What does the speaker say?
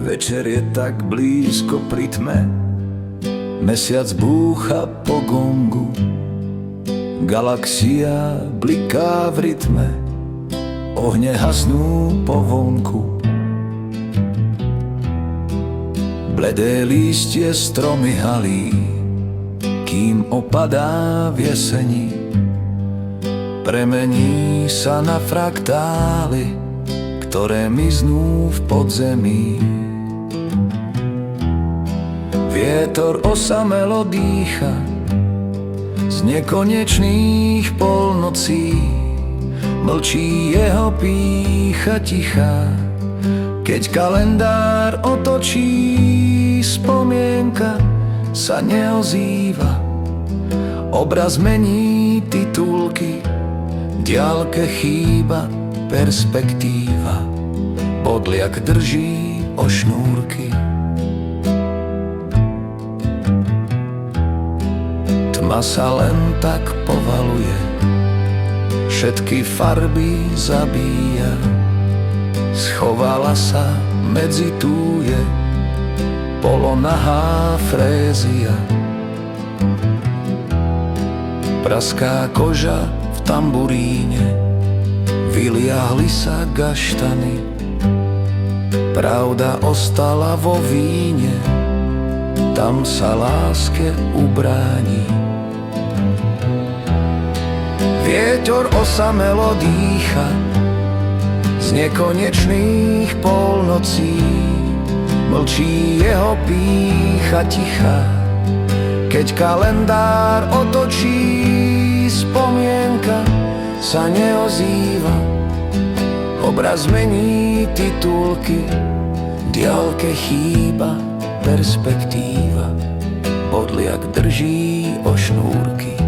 Večer je tak blízko pri tme, mesiac búcha po gongu, galaxia bliká v rytme, ohne hasnú po vonku. Bledé lístie stromy halí, kým opadá v jeseni, premení sa na fraktály, ktoré miznú v podzemí. Vietor osamelo dýcha z nekonečných polnocí, mlčí jeho pýcha tichá. Keď kalendár otočí, spomienka sa neozýva. Obraz mení titulky, diaľke chýba perspektíva. Bodliak drží o šnúrky. Tma sa len tak povaluje, všetky farby zabíja. Schovala sa medzi túje polonahá frézia. Praská koža v tamburíne, vyliahli sa gaštany. Pravda ostala vo víne, tam sa láske ubráni. Vietor osamelo dýcha z nekonečných polnocí, mlčí jeho pýcha tichá. Keď kalendár otočí, spomienka sa neozýva. Obraz mení titulky, diaľke chýba perspektíva. Bodliak drží o šnúrky.